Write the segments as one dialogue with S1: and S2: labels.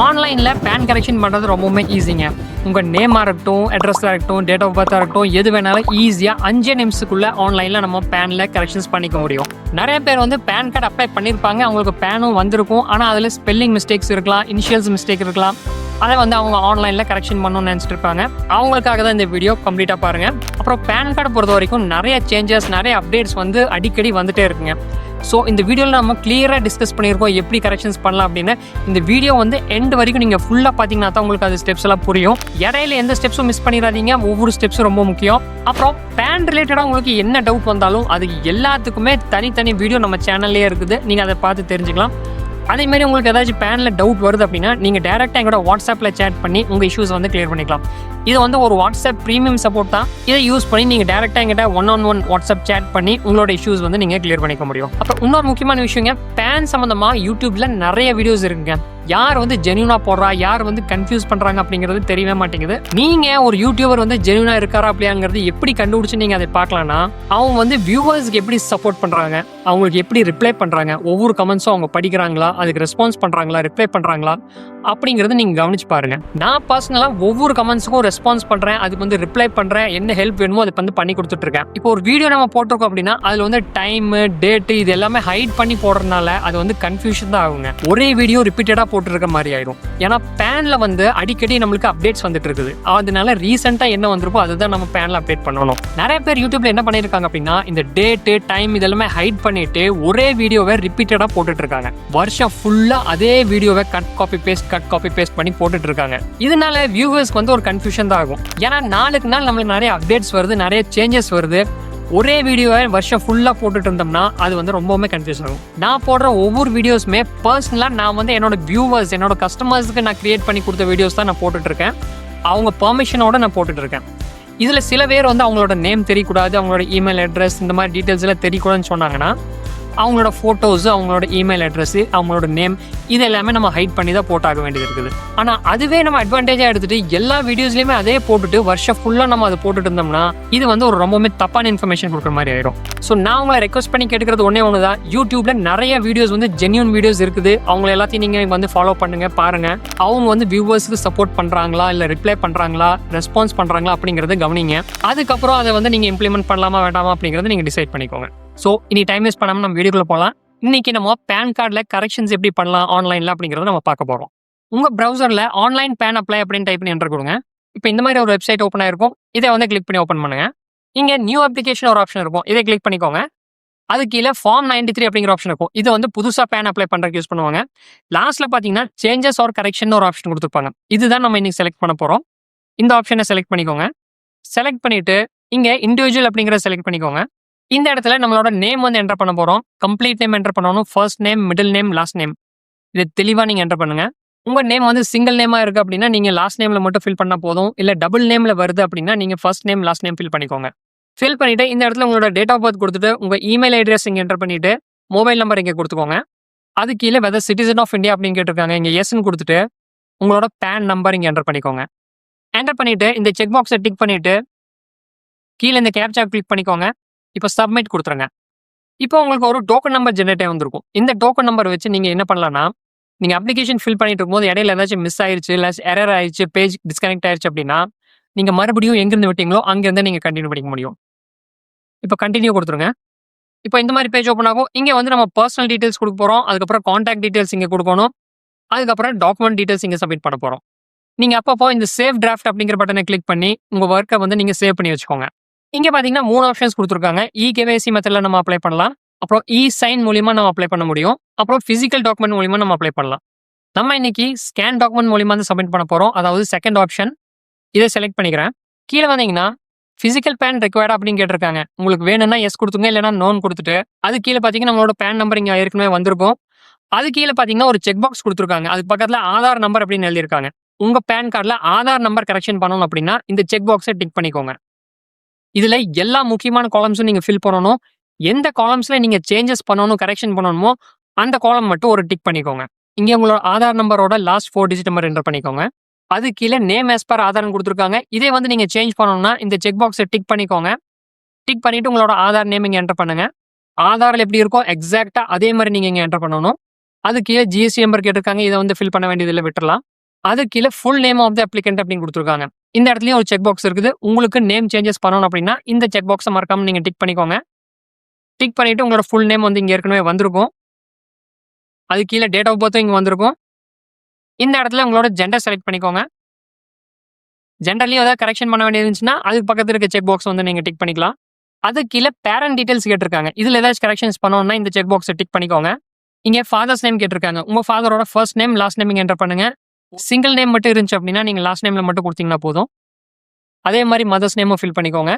S1: ஆன்லைனில் pan correction பண்ணுறது ரொம்பவுமே ஈஸிங்க. உங்கள் நேமாக இருக்கட்டும், அட்ரஸாக இருக்கட்டும், டேட் ஆஃப் பர்த்தாக இருக்கட்டும், எது வேணாலும் ஈஸியாக 5 நிமிஷத்துக்குள்ளே ஆன்லைனில் நம்ம பேனில் கரெக்ஷன்ஸ் பண்ணிக்க முடியும். நிறைய பேர் வந்து பேன் கார்டு அப்ளை பண்ணியிருப்பாங்க, அவங்களுக்கு பேனும் வந்திருக்கும். ஆனால் அதில் ஸ்பெல்லிங் மிஸ்டேக்ஸ் இருக்கலாம், இனிஷியல்ஸ் மிஸ்டேக் இருக்கலாம். அதை வந்து அவங்க ஆன்லைனில் கரெக்ஷன் பண்ணணும்னு நினச்சிட்டு இருப்பாங்க. அவங்களுக்காக தான் இந்த வீடியோ கம்ப்ளீட்டாக பாருங்கள். அப்புறம் பேன் கார்டு பொறுத்த வரைக்கும் நிறைய சேஞ்சஸ், நிறைய அப்டேட்ஸ் வந்து அடிக்கடி வந்துட்டே இருக்குங்க. ஸோ இந்த வீடியோவில் நம்ம கிளியராக டிஸ்கஸ் பண்ணியிருக்கோம் எப்படி கரெக்ஷன்ஸ் பண்ணலாம் அப்படின்னு. இந்த வீடியோ வந்து எண்ட் வரைக்கும் நீங்கள் ஃபுல்லாக பார்த்தீங்கன்னா தான் உங்களுக்கு அது ஸ்டெப்ஸ் எல்லாம் புரியும். இடையில எந்த ஸ்டெப்ஸும் மிஸ் பண்ணிடாதீங்க, ஒவ்வொரு ஸ்டெப்ஸும் ரொம்ப முக்கியம். அப்புறம் பேன் ரிலேட்டடாக உங்களுக்கு என்ன டவுட் வந்தாலும் அது எல்லாத்துக்குமே தனித்தனி வீடியோ நம்ம சேனல்லே இருக்குது, நீங்கள் அதை பார்த்து தெரிஞ்சுக்கலாம். அதேமாதிரி உங்களுக்கு ஏதாச்சும் பேனில் டவுட் வருது அப்படின்னா நீங்கள் டேரெக்டாக எங்களோட வாட்ஸ்அப்பில் சேட் பண்ணி உங்கள் இஷ்யூஸ் வந்து கிளியர் பண்ணிக்கலாம். இது வந்து ஒரு வாட்ஸ்அப் ப்ரீமியம் சப்போர்ட் தான். இதை யூஸ் பண்ணி நீங்கள் டேரெக்டாக எங்கிட்ட 1-on-1 வாட்ஸ்அப் சேட் பண்ணி உங்களோட இஷ்யூஸ் வந்து நீங்கள் கிளியர் பண்ணிக்க முடியும். அப்புறம் இன்னொரு முக்கியமான விஷயங்க, பேன் சம்மந்தமாக யூடியூப்பில் நிறைய வீடியோஸ் இருக்குங்க. யார் வந்து ஜென்யூனாக போடுறா, யார் வந்து கன்ஃபியூஸ் பண்ணுறாங்க அப்படிங்கிறது தெரியவே மாட்டேங்குது. நீங்கள் ஒரு யூடியூபர் வந்து ஜென்யூனாக இருக்காரா அப்படிங்கிறது எப்படி கண்டுபிடிச்சு நீங்கள் அதை பார்க்கலாம்னா, அவங்க வந்து வியூவர்ஸ்க்கு எப்படி சப்போர்ட் பண்ணுறாங்க, அவங்களுக்கு எப்படி ரிப்ளை பண்ணுறாங்க, ஒவ்வொரு கமெண்ட்ஸும் அவங்க படிக்கிறாங்களா, அதுக்கு ரெஸ்பான்ஸ் பண்ணுறாங்களா, ரிப்ளை பண்ணுறாங்களா அப்படிங்கிறத நீங்கள் கவனிச்சு பாருங்கள். நான் பர்சனலாக ஒவ்வொரு கமெண்ட்ஸுக்கும் ரெஸ்பான்ஸ் பண்ணுறேன், அதுக்கு வந்து ரிப்ளை பண்ணுறேன், என்ன ஹெல்ப் வேணுமோ அதை வந்து பண்ணி கொடுத்துட்ருக்கேன். இப்போ ஒரு வீடியோ நம்ம போட்டிருக்கோம் அப்படின்னா அதில் வந்து டைமு, டேட்டு இது எல்லாமே ஹைட் பண்ணி போடுறதுனால அது வந்து கன்ஃபியூஷன் தான் ஆகுங்க. ஒரே வீடியோ ரிப்பீட்டடாக போட்டுருக்க மாதிரி ஆயிடும். ஏன்னா பேனில் வந்து அடிக்கடி நம்மளுக்கு அப்டேட்ஸ் வந்துட்டு இருக்குது. அதனால ரீசெண்டாக என்ன வந்திருக்கோ அதுதான் நம்ம பேனில் அப்டேட் பண்ணணும். நிறைய பேர் யூடியூப்ல என்ன பண்ணியிருக்காங்க அப்படின்னா இந்த டேட்டு, டைம் இதெல்லாமே ஹைட் பண்ணிட்டு ஒரே வீடியோவை ரிப்பீட்டடாக போட்டுட்டு இருக்காங்க. வருஷம் ஃபுல்லாக அதே வீடியோவை கட் காப்பி பேஸ்ட் பண்ணி போட்டுட்டு இருக்காங்க. இதனால வியூவர்ஸ்க்கு வந்து ஒரு கன்ஃபியூஷன் தான் ஆகும். ஏன்னா நாளுக்கு நாள் நம்மளுக்கு நிறைய அப்டேட்ஸ் வருது, நிறைய சேஞ்சஸ் வருது. ஒரே வீடியோவை வருஷம் ஃபுல்லாக போட்டுட்டு இருந்தோம்னா அது வந்து ரொம்பவுமே கன்ஃபியூஸ் ஆகும். நான் போடுற ஒவ்வொரு வீடியோஸுமே பர்சனலாக நான் வந்து என்னோட வியூவர்ஸ், என்னோட கஸ்டமர்ஸுக்கு நான் கிரியேட் பண்ணி கொடுத்த வீடியோஸ் தான் நான் போட்டுட்டு இருக்கேன். அவங்க பெர்மிஷனோட நான் போட்டுட்டு இருக்கேன். இதில் சில பேர் வந்து அவங்களோட நேம் தெரியக்கூடாது, அவங்களோட இமெயில் அட்ரஸ் இந்த மாதிரி டீட்டெயில்ஸ் எல்லாம் தெரியக்கூடாதுன்னு சொன்னாங்கன்னா அவங்களோட ஃபோட்டோஸு, அவங்களோட இமெயில் அட்ரஸு, அவங்களோட நேம் இது எல்லாமே நம்ம ஹைட் பண்ணி தான் போட்டாக வேண்டியது இருக்குது. ஆனால் அதுவே நம்ம அட்வான்டேஜாக எடுத்துகிட்டு எல்லா வீடியோஸ்லையுமே அதே போட்டுட்டு வருஷம் ஃபுல்லாக நம்ம அதை போட்டுட்டு இருந்தோம்னா இது வந்து ஒரு ரொம்பவுமே தப்பான இன்ஃபர்மேஷன் கொடுக்குற மாதிரி ஆயிடும். ஸோ நான் உங்களை ரெக்வஸ்ட் பண்ணி கேட்டுக்கிறது ஒன்று தான், யூடியூப்பில் நிறைய வீடியோஸ் வந்து ஜென்யூன் வீடியோஸ் இருக்குது. அவங்க எல்லாத்தையும் நீங்கள் வந்து ஃபாலோ பண்ணுங்கள், பாருங்கள். அவங்க வந்து வியூவர்ஸுக்கு சப்போர்ட் பண்ணுறாங்களா, இல்லை ரிப்ளை பண்ணுறாங்களா, ரெஸ்பான்ஸ் பண்ணுறாங்களா அப்படிங்கிறத கவனிங்க. அதுக்கப்புறம் அதை வந்து நீங்கள் இம்ப்ளிமெண்ட் பண்ணலாமா வேண்டாமா அப்படிங்கிறத நீங்கள் டிசைட் பண்ணிக்கோங்க. ஸோ இனி டைம் வேஸ்ட் பண்ணாமல் நம்ம வீடியோக்குள்ள போகலாம். இன்னைக்கு நம்ம பேன் கார்டில் கரெக்ஷன்ஸ் எப்படி பண்ணலாம் ஆன்லைனில் அப்படிங்கிறத நம்ம பார்க்க போகிறோம். உங்கள் ப்ரௌசரில் ஆன்லைன் பேன் அப்ளை அப்படின்னு டைப் பண்ணி என்டர் கொடுங்க. இப்போ இந்த மாதிரி ஒரு வெப்சைட் ஓப்பன் ஆயிருக்கும். இதை வந்து கிளிக் பண்ணி ஓப்பன் பண்ணுங்க. இங்கே நியூ அப்ளிகேஷன் ஒரு ஆப்ஷன் இருக்கும், இதை கிளிக் பண்ணிக்கோங்க. அது கீழே ஃபார்ம் 93 அப்படிங்கிற ஆப்ஷன் இருக்கும். இது வந்து புதுசாக பேன் அப்ளை பண்ணுறதுக்கு யூஸ் பண்ணுவாங்க. லாஸ்ட்டில் பார்த்தீங்கன்னா சேஞ்சஸ் ஆர் கரெக்ஷன் ஒரு ஆப்ஷன் கொடுத்துருப்பாங்க. இதுதான் நம்ம இன்னைக்கு செலக்ட் பண்ண போகிறோம். இந்த ஆப்ஷனை செலக்ட் பண்ணிக்கோங்க. செலக்ட் பண்ணிவிட்டு இங்கே இண்டிவிஜுவல் அப்படிங்கிறத செலக்ட் பண்ணிக்கோங்க. இந்த இடத்துல நம்மளோட நேம் வந்து என்டர் பண்ண போகிறோம். கம்ப்ளீட் நேம் என்டர் பண்ணணும், first name, middle name, last name. இது தெளிவாக நீங்கள் என்டர் பண்ணுங்க. உங்கள் நேம் வந்து சிங்கிள் நேமாக இருக்குது அப்படின்னா நீங்கள் லாஸ்ட் நேமில் மட்டும் ஃபில் பண்ணால் போதும். இல்லை டபுள் நேமில் வருது அப்படின்னா நீங்கள் first name, last name fill பண்ணிக்கோங்க. ஃபில் பண்ணிவிட்டு இந்த இடத்துல உங்களோட டேட் ஆஃப் பர்த் கொடுத்துட்டு உங்கள் இமெயில் அட்ரஸ் இங்கே என்டர் பண்ணிவிட்டு மொபைல் நம்பர் இங்கே கொடுத்துக்கோங்க. அது கீழே வெதர் சிட்டிசன் ஆஃப் இந்தியா அப்படின்னு கேட்டிருக்காங்க, இங்கே எஸ்ன்னு கொடுத்துட்டு உங்களோட பேன் நம்பர் இங்கே என்டர் பண்ணிக்கோங்க. என்டர் பண்ணிவிட்டு இந்த செக் பாக்ஸை டிக் பண்ணிவிட்டு கீழே இந்த கேப்சா கிளிக் பண்ணிக்கோங்க. இப்போ சப்மிட் கொடுத்துருங்க. இப்போ உங்களுக்கு ஒரு டோக்கன் நம்பர் ஜெனரேட் ஆகி வந்திருக்கும். இந்த டோக்கன் நம்பர் வச்சு நீங்கள் என்ன பண்ணலாம்னா, நீங்கள் அப்ளிகேஷன் ஃபில் பண்ணிட்டு இருக்கும்போது இடையில ஏதாச்சும் மிஸ் ஆயிடுச்சு, இல்லை எரர் ஆயிடுச்சு, பேஜ் டிஸ்கனெக்ட் ஆயிடுச்சு அப்படின்னா நீங்கள் மறுபடியும் எங்கேருந்து விட்டீங்களோ அங்கேருந்து நீங்கள் கண்டினியூ பண்ணிக்க முடியும். இப்போ கண்டினியூ கொடுத்துருங்க. இப்போ இந்த மாதிரி பேஜ் ஓப்பன் ஆகும். இங்கே வந்து நம்ம பர்சனல் டீட்டெயில்ஸ் கொடுக்க போகிறோம். அதுக்கப்புறம் கான்டாக்ட் டீட்டெயில்ஸ் இங்கே கொடுக்கணும். அதுக்கப்புறம் டாக்குமெண்ட் டீட்டெயில்ஸ் இங்கே சப்மிட் பண்ண போகிறோம். நீங்கள் அப்பப்போ இந்த சேவ் டிராஃப்ட் அப்படிங்கிற பட்டனை கிளிக் பண்ணி உங்கள் ஒர்க்கை வந்து நீங்கள் சேவ் பண்ணி வச்சுக்கோங்க. இங்கே பார்த்தீங்கன்னா 3 ஆப்ஷன்ஸ் கொடுத்துருக்காங்க. eKyc மெத்தடில் நம்ம அப்ளை பண்ணலாம், அப்புறம் சைன் மூலியமாக நம்ம அப்ளை பண்ண முடியும், அப்புறம் ஃபிசிக்கல் டாக்குமெண்ட் மூலியமாக நம்ம அப்ளை பண்ணலாம். நம்ம இன்னைக்கு ஸ்கேன் டாக்குமெண்ட் மூலியமாக வந்து சப்மிட் பண்ண போகிறோம். அதாவது செகண்ட் ஆப்ஷன். இதை செலக்ட் பண்ணிக்கிறேன். கீழே வந்தீங்கன்னா ஃபிசிக்கல் பேன் ரெக்வயர்டா அப்படின்னு கேட்டிருக்காங்க. உங்களுக்கு வேணும்னா எஸ் கொடுத்துங்க, இல்லைனா நோன் கொடுத்துட்டு அது கீழே பார்த்தீங்கன்னா நம்மளோட பேன் நம்பர் இங்கே ஏற்கனவே வந்திருக்கும். அது கீழே பார்த்தீங்கன்னா ஒரு செக் பாக்ஸ் கொடுத்துருக்காங்க. அதுக்கு பக்கத்தில் ஆதார் நம்பர் அப்படின்னு எழுதியிருக்காங்க. உங்கள் பேன் கார்டில் ஆதார் நம்பர் கரெக்ஷன் பண்ணணும் அப்படின்னா இந்த செக் பாக்ஸை டிக் பண்ணிக்கோங்க. இதில் எல்லா முக்கியமான காலம்ஸும் நீங்கள் ஃபில் பண்ணணும். எந்த காலம்ஸில் நீங்கள் சேஞ்சஸ் பண்ணணும், கரெக்ஷன் பண்ணணுமோ அந்த காலம் மட்டும் ஒரு டிக் பண்ணிக்கோங்க. இங்கே உங்களோட ஆதார் நம்பரோட லாஸ்ட் 4 டிஜிட் நம்பர் என்டர் பண்ணிக்கோங்க. அது கீழே நேம் ஆஸ் பர் ஆதார்னு கொடுத்துருக்காங்க. இதே வந்து நீங்கள் சேஞ்ச் பண்ணணும்னா இந்த செக் பாக்ஸை டிக் பண்ணிக்கோங்க. டிக் பண்ணிவிட்டு உங்களோட ஆதார் நேம் இங்கே என்டர் பண்ணுங்கள். ஆதாரில் எப்படி இருக்கோ எக்ஸாக்டாக அதே மாதிரி நீங்கள் இங்கே என்டர் பண்ணணும். அது கீழே ஜிஎஸ்டி நம்பர் கேட்டிருக்காங்க. இதை வந்து ஃபில் பண்ண வேண்டியதில்லை, விட்டுறலாம். அது கீழே full name of the applicant அப்படின்னு கொடுத்துருக்காங்க. இந்த இடத்துலயும் ஒரு செக் பாக்ஸ் இருக்குது. உங்களுக்கு நேம் சேஞ்சஸ் பண்ணணும் அப்படின்னா இந்த செக் பாக்ஸை மறக்காம நீங்க டிக் பண்ணிக்கோங்க. டிக் பண்ணிட்டு உங்களோட ஃபுல் நேம் வந்து இங்க ஏற்கனவே வந்திருக்கும். அது கீழே டேட் ஆஃப் பர்த்தும் இங்க வந்திருக்கும். இந்த இடத்துல உங்களோட ஜெண்டர் செலக்ட் பண்ணிக்கோங்க. ஜெண்டர்லயும் ஏதாவது கரெக்ஷன் பண்ண வேண்டியது இருந்துச்சுன்னா அதுக்கு பக்கத்துல இருக்க செக் பாக்ஸ் வந்து நீங்க டிக் பண்ணிக்கலாம். அது கீழே பேரண்ட் டீடைல்ஸ் கேட்டிருக்காங்க. இதுல ஏதாச்சும் கரெக்ஷன்ஸ் பண்ணணும்னா இந்த செக் பாக்ஸை டிக் பண்ணிக்கோங்க. இங்க ஃபாதர்ஸ் நேம் கேட்டிருக்காங்க. உங்க ஃபாதரோட ஃபர்ஸ்ட் நேம் லாஸ்ட் நேம் இங்க என்டர் பண்ணுங்க. சிங்கிள் நேம் மட்டும் இருந்துச்சு அப்படின்னா நீங்க லாஸ்ட் நேம்ல மட்டும் கொடுத்தீங்கன்னா போதும். அதே மாதிரி மதர்ஸ் நேமும் ஃபில் பண்ணிக்கோங்க.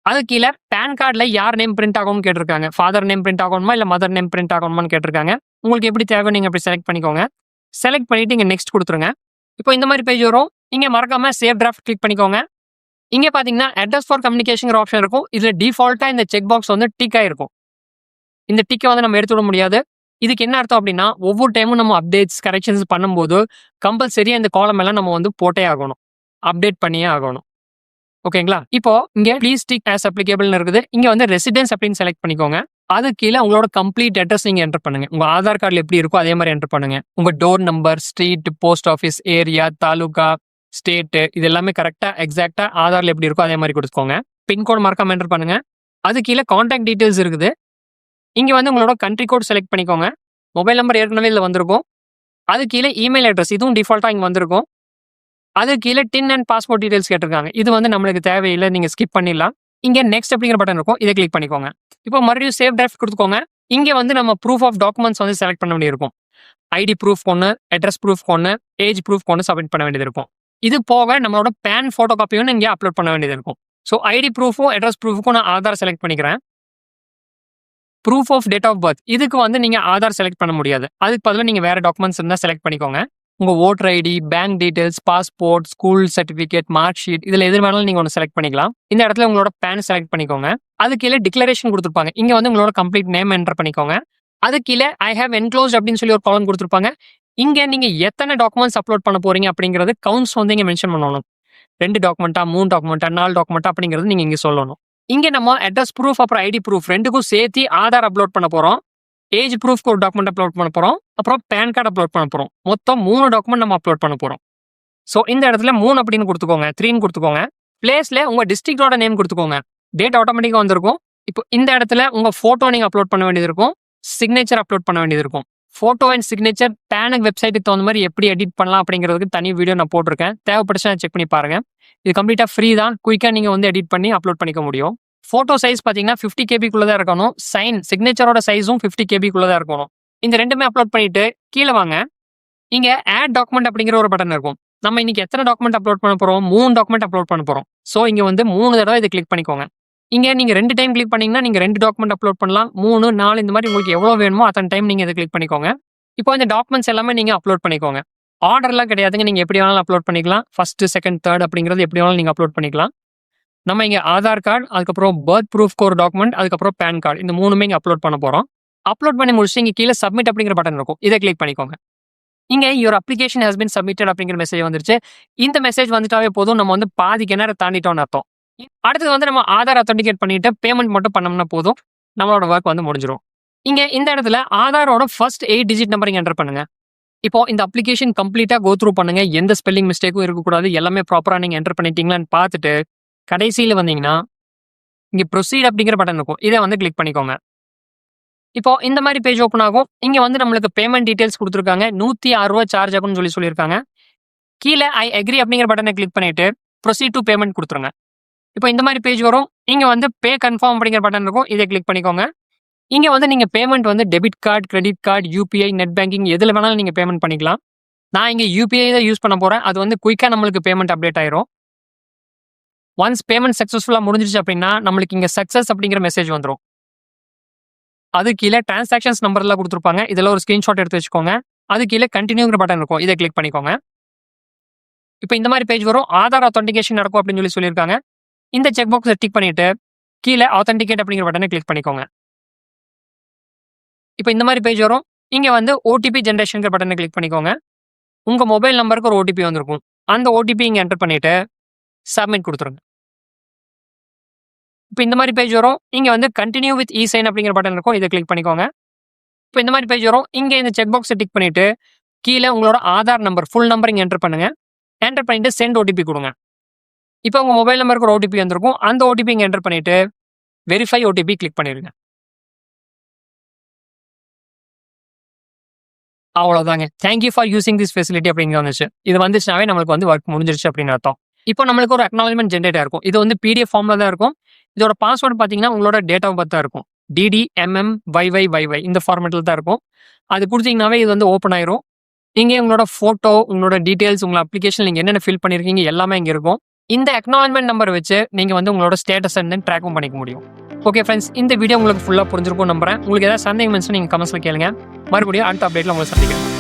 S1: அது கீழே பேன் கார்டில் யார் நேம் பிரிண்ட் ஆகும்னு கேட்டிருக்காங்க. ஃபாதர் நேம் பிரிண்ட் ஆகணுமா இல்லை மதர் நேம் பிரிண்ட் ஆகணுமான்னு கேட்டிருக்காங்க. உங்களுக்கு எப்படி தேவை நீங்கள் அப்படி செலக்ட் பண்ணிக்கோங்க. செலக்ட் பண்ணிட்டு இங்கே நெக்ஸ்ட் கொடுத்துருங்க. இப்போ இந்த மாதிரி பேஜ் வரும். இங்கே மறக்காம சேவ் டிராஃப்ட் கிளிக் பண்ணிக்கோங்க. இங்கே பார்த்தீங்கன்னா அட்ரஸ் ஃபார் கம்யூனிகேஷன் ஆப்ஷன் இருக்கும். இதில் டிஃபால்ட்டாக இந்த செக் பாக்ஸ் வந்து டிக் ஆயிருக்கும். இந்த டிக்கை வந்து நம்ம எடுத்து விட முடியாது. இதுக்கு என்ன அர்த்தம் அப்படின்னா ஒவ்வொரு டைமும் நம்ம அப்டேட்ஸ் கரெக்ஷன்ஸ் பண்ணும்போது கம்பல்சரியாக இந்த காலம் எல்லாம் நம்ம வந்து போட்டே ஆகணும், அப்டேட் பண்ணியே ஆகணும். ஓகேங்களா? இப்போ இங்க ப்ளீஸ் டிக் ஆஸ் அப்ளிகேபிள்னு இருக்குது. இங்க வந்து ரெசிடென்ஸ் அப்படின்னு செலக்ட் பண்ணிக்கோங்க. அது கீழே உங்களோட கம்ப்ளீட் அட்ரஸ் நீங்க என்டர் பண்ணுங்க. உங்க ஆதார் கார்டில் எப்படி இருக்கோ அதே மாதிரி என்டர் பண்ணுங்க. உங்க door number, street, post office, area, taluka, state இது எல்லாமே கரெக்டா எக்ஸாக்டா ஆதார்ல எப்படி இருக்கோ அதே மாதிரி கொடுத்துக்கோங்க. பின்கோட் மறக்காம என்டர் பண்ணுங்க. அது கீழே கான்டாக்ட் டீடைல்ஸ் இருக்குது. இங்க வந்து உங்களோட கண்ட்ரி கோட் செலக்ட் பண்ணிக்கோங்க. மொபைல் நம்பர் ஏற்கனவே இதுல வந்திருக்கும். அது கீழே இமெயில் அட்ரஸ் இதுவும் டிஃபால்ட்டா இங்க வந்திருக்கும். அது கீழே டின் அண்ட் பாஸ்போர்ட் டீடைல்ஸ் கேட்டிருக்காங்க. இது வந்து நம்மளுக்கு தேவையில்லை, நீங்க ஸ்கிப் பண்ணிடலாம். இங்க நெக்ஸ்ட் அப்படிங்கிற பட்டன் இருக்கும். இதை கிளிக் பண்ணிக்கோங்க. இப்போ மறுபடியும் சேவ் டிராஃப்ட் கொடுத்துக்கோங்க. இங்க வந்து நம்ம ப்ரூஃப் ஆஃப் டாக்குமெண்ட்ஸ் வந்து செலக்ட் பண்ண வேண்டியிருக்கும். ஐடி ப்ரூஃப் ஒன்று, அட்ரஸ் ப்ரூஃப் ஒன்று, ஏஜ் ப்ரூஃப் ஒன்று சப்மிட் பண்ண வேண்டியது இருக்கும். இது போக நம்மளோட பேன் போட்டோ காப்பியும் இங்கே அப்லோட் பண்ண வேண்டியது இருக்கும். ஸோ ஐடி ப்ரூஃபும் அட்ரஸ் ப்ரூஃபுக்கும் நான் ஆதார் செலக்ட் பண்ணிக்கிறேன். Proof of date of birth இதுக்கு வந்து நீங்க ஆதார் செலக்ட் பண்ண முடியாது. அதுக்கு பதிலாக நீங்க வேற டாக்குமெண்ட்ஸ் இருந்தால் செலக்ட் பண்ணிக்கோங்க. உங்க voter ID, bank details, passport, school certificate, mark sheet இதுல எது வேணாலும் நீங்க ஒன்று செலக்ட் பண்ணிக்கலாம். இந்த இடத்துல உங்களோட பேன் செலக்ட் பண்ணிக்கோங்க. அது கீழே டிக்ளரேஷன் கொடுத்துருப்பாங்க. இங்க வந்து உங்களோட கம்ப்ளீட் நேம் என்டர் பண்ணிக்கோங்க. அது கீழே ஐ ஹேவ் என்க்ளோஸ்ட் அப்படின்னு சொல்லி ஒரு காலம் கொடுத்துருப்பாங்க. இங்க நீங்க எத்தனை டாக்குமெண்ட்ஸ் அப்லோட் பண்ண போறீங்க அப்படிங்கிறது கவுண்ட்ஸ் வந்து இங்க மென்ஷன் பண்ணணும். 2 டாக்குமெண்ட்டா, 3 டாக்குமெண்ட்டா, 4 டாக்குமெண்ட்டா அப்படிங்கிறது நீங்க இங்க சொல்லணும். இங்க நம்ம அட்ரஸ் ப்ரூஃப் அப்புறம் ஐடி ப்ரூஃப் ரெண்டுக்கும் சேர்த்து ஆதார் அப்லோட் பண்ண போறோம். ஏஜ் ப்ரூஃப்க்கு ஒரு டாக்குமெண்ட் அப்லோட் பண்ண போறோம். அப்புறம் பேன் கார்டு அப்லோட் பண்ண போறோம். மொத்தம் 3 டாக்குமெண்ட் நம்ம அப்லோட் பண்ண போறோம். ஸோ இந்த இடத்துல 3 அப்படின்னு கொடுத்துக்கோங்க, 3ன்னு கொடுத்துக்கோங்க. பிளேஸ்ல உங்க டிஸ்ட்ரிக்டோட நேம் கொடுத்துக்கோங்க. டேட் ஆட்டோமேட்டிக்கா வந்திருக்கும். இப்போ இந்த இடத்துல உங்க போட்டோ நீங்க அப்லோட் பண்ண வேண்டியது இருக்கும். சிக்னேச்சர் அப்லோட் பண்ண வேண்டியது இருக்கும். போட்டோ அண்ட் சிக்னேச்சர் பேனுக்கு வெப்சைட்டுக்கு தகுந்த மாதிரி எப்படி எடிட் பண்ணலாம் அப்படிங்கிறதுக்கு தனி வீடியோ நான் போட்டிருக்கேன். தேவைப்படுச்சா செக் பண்ணி பாருங்க. இது கம்ப்ளீட்டா ஃப்ரீ தான். குயிக்கா நீங்க வந்து எடிட் பண்ணி அப்லோட் பண்ணிக்க முடியும். போட்டோ சைஸ் பாத்தீங்கன்னா 50 கேபிக்குள்ள தான் இருக்கணும். சைன் சிக்னேச்சரோட சைஸும் 50 கேபிக்குள்ள தான் இருக்கணும். இந்த ரெண்டுமே அப்லோட் பண்ணிட்டு கீழே வாங்க. இங்க ஆட் டாக்குமெண்ட் அப்படிங்கிற ஒரு பட்டன் இருக்கும். நம்ம இன்னைக்கு எத்தனை டாக்குமெண்ட் அப்லோட் பண்ண போறோம்? 3 டாக்குமெண்ட் அப்லோட் பண்ண போறோம். ஸோ இங்க வந்து 3 தடவை இதை கிளிக் பண்ணிக்கோங்க. இங்க நீங்க 2 டைம் கிளிக் பண்ணீங்கன்னா நீங்க 2 டாக்குமெண்ட் அப்லோட் பண்ணலாம். 3, 4 இந்த மாதிரி உங்களுக்கு எவ்வளவு வேணுமோ அத்தனை டைம் நீங்க இதை கிளிக் பண்ணிக்கோங்க. இப்போ இந்த டாக்குமெண்ட்ஸ் எல்லாமே நீங்க அப்லோட் பண்ணிக்கோங்க. ஆர்டர்லாம் கிடையாதுங்க. நீங்க எப்படி வேணாலும் அப்லோட் பண்ணிக்கலாம். ஃபர்ஸ்ட், செகண்ட், தேர்ட் அப்படிங்கிறது எப்படி வேணாலும் நீங்க அப்லோட் பண்ணிக்கலாம். நம்ம இங்க ஆதார் கார்டு, அதுக்கப்புறம் பர்த் ப்ரூஃப்க்கு ஒரு டாக்குமெண்ட், அதுக்கப்புறம் பேன் கார்டு இந்த 3மே இங்க அப்லோட் பண்ண போறோம். அப்லோட் பண்ணி முடிச்சு இங்க கீழே சப்மிட் அப்படிங்கிற பட்டன் இருக்கும். இதை கிளிக் பண்ணிக்கோங்க. இங்க your application has been submitted அப்படிங்கிற மெசேஜ் வந்துருச்சு. இந்த மெசேஜ் வந்துட்டாவே போதும், நம்ம வந்து பாதி கிணறு தாண்டிட்டோம்னு அர்த்தம். அடுத்தது வந்து நம்ம ஆதார் அத்தன்டிகேட் பண்ணிட்டு பேமெண்ட் மட்டும் பண்ணோம்னா போதும், நம்மளோட ஒர்க் வந்து முடிஞ்சிடும். இங்க இந்த இடத்துல ஆதாரோட ஃபர்ஸ்ட் 8 டிஜிட் நம்பர் இங்க என்டர் பண்ணுங்க. இப்போ இந்த அப்ளிகேஷன் கம்ப்ளீட்டா கோ த்ரூ பண்ணுங்க. எந்த ஸ்பெல்லிங் மிஸ்டேக்கும் இருக்கக்கூடாது. எல்லாமே ப்ராப்பரா நீங்க என்டர் பண்ணிட்டீங்களான்னு பார்த்துட்டு கடைசியில் வந்தீங்கன்னா இங்க ப்ரொசீட் அப்படிங்கிற பட்டன் இருக்கும். இதை வந்து கிளிக் பண்ணிக்கோங்க. இப்போ இந்த மாதிரி பேஜ் ஓப்பன் ஆகும். இங்க வந்து நம்மளுக்கு பேமெண்ட் டீடைல்ஸ் கொடுத்துருக்காங்க. 106 ரூபா சார்ஜ் ஆகும்னு சொல்லியிருக்காங்க. கீழே ஐ அக்ரி அப்படிங்கிற பட்டனை கிளிக் பண்ணிட்டு ப்ரொசீட் டு பேமெண்ட் கொடுத்துருங்க. இப்போ இந்த மாதிரி பேஜ் வரும். இங்க வந்து பே கன்ஃபார்ம் அப்படிங்கிற பட்டன் இருக்கும். இதை கிளிக் பண்ணிக்கோங்க. இங்க வந்து நீங்க பேமெண்ட் வந்து debit card, credit card, UPI, net banking எதுல வேணாலும் நீங்க பேமெண்ட் பண்ணிக்கலாம். நான் இங்க யூபிஐ தான் யூஸ் பண்ண போறேன். அது வந்து குயிக்கா நம்மளுக்கு பேமெண்ட் அப்டேட் ஆயிரும். ஒன்ஸ் பேமெண்ட் சக்ஸஸ்ஃபுல்லா முடிஞ்சிருச்சு அப்படின்னா நம்மளுக்கு இங்க சக்சஸ் அப்படிங்கிற மெசேஜ் வந்துடும். அது கீழே டிரான்சாக்ஷன்ஸ் நம்பர்லாம் கொடுத்துருப்பாங்க. இதெல்லாம் ஒரு ஸ்கிரீன்ஷாட் எடுத்து வச்சுக்கோங்க. அது கீழே கண்டினியூங்கிற பட்டன் இருக்கும். இதை கிளிக் பண்ணிக்கோங்க. இப்போ இந்த மாதிரி பேஜ் வரும். ஆதார் ஆத்தென்டிகேஷன் நடக்கும் அப்படின்னு சொல்லியிருக்காங்க. இந்த செக் பாக்ஸை டிக் பண்ணிட்டு கீழே ஆத்தென்டிகேட் அப்படிங்கிற பட்டனை கிளிக் பண்ணிக்கோங்க. இப்போ இந்த மாதிரி பேஜ் வரும். இங்க வந்து ஓடிபி ஜென்ரேஷன் பட்டனை கிளிக் பண்ணிக்கோங்க. உங்க மொபைல் நம்பருக்கு ஒரு ஓடிபி வந்திருக்கும். அந்த ஓடிபி இங்க என்டர் பண்ணிட்டு சப்மிட் கொடுத்துருங்க. இப்போ இந்த மாதிரி பேஜ் வரும். இங்க வந்து கண்டினியூ வித் இ சைன் அப்படிங்கிற பட்டன் இருக்கும். இதை கிளிக் பண்ணிக்கோங்க. இப்போ இந்த மாதிரி பேஜ் வரும். இங்கே இந்த செக் பாக்ஸை டிக் பண்ணிட்டு கீழே உங்களோட ஆதார் நம்பர் ஃபுல் நம்பர் இங்கே என்டர் பண்ணுங்க. என்டர் பண்ணிட்டு சென்ட் ஓடிபி கொடுங்க. இப்போ உங்கள் மொபைல் நம்பருக்கு ஒரு ஓடிபி வந்திருக்கும். அந்த ஓடிபி இங்கே என்டர் பண்ணிட்டு வெரிஃபை ஓடிபி கிளிக் பண்ணிடுங்க. அவ்வளோதாங்க. Thank you for using this facility அப்படின்னு வந்துச்சு. இது வந்துச்சுனாவே நம்மளுக்கு வந்து ஒர்க் முடிஞ்சிருச்சு அப்படின்னு அர்த்தம். இப்போ நம்மளுக்கு ஒரு அக்னாலஜ்மெண்ட் ஜென்ரேட் ஆயிருக்கும். இது வந்து பிடிஎஃப் ஃபார்ம்ல தான் இருக்கும். இதோட பாஸ்வேர்டு பார்த்தீங்கன்னா உங்களோட டேட் ஆஃப் பர்த் தான் இருக்கும். DDMMYYYY இந்த ஃபார்மேட்டில் தான் இருக்கும். அது கொடுத்தீங்கன்னாவே இது வந்து ஓப்பன் ஆயிரும். இங்கே உங்களோட ஃபோட்டோ, உங்களோட டீட்டெயில்ஸ், உங்களோட அப்ளிகேஷன் நீங்கள் என்னென்ன ஃபில் பண்ணியிருக்கீங்க எல்லாமே இங்கே இருக்கும். இந்த அக்னாலஜ்மெண்ட் நம்பர் வச்சு நீங்கள் வந்து உங்களோட ஸ்டேட்டஸ் வந்து ட்ராக்கும் பண்ணிக்க முடியும். ஓகே ஃப்ரெண்ட்ஸ், இந்த வீடியோ உங்களுக்கு ஃபுல்லாக புரிஞ்சிருக்கும் நம்புறேன். உங்களுக்கு ஏதாவது சந்தேகம் இருந்துச்சுன்னா நீங்கள் கமெண்ட்ஸில் கேளுங்க. மறுபடியும் அடுத்த அப்டேட்டில் உங்களை சந்திக்கிறேன்.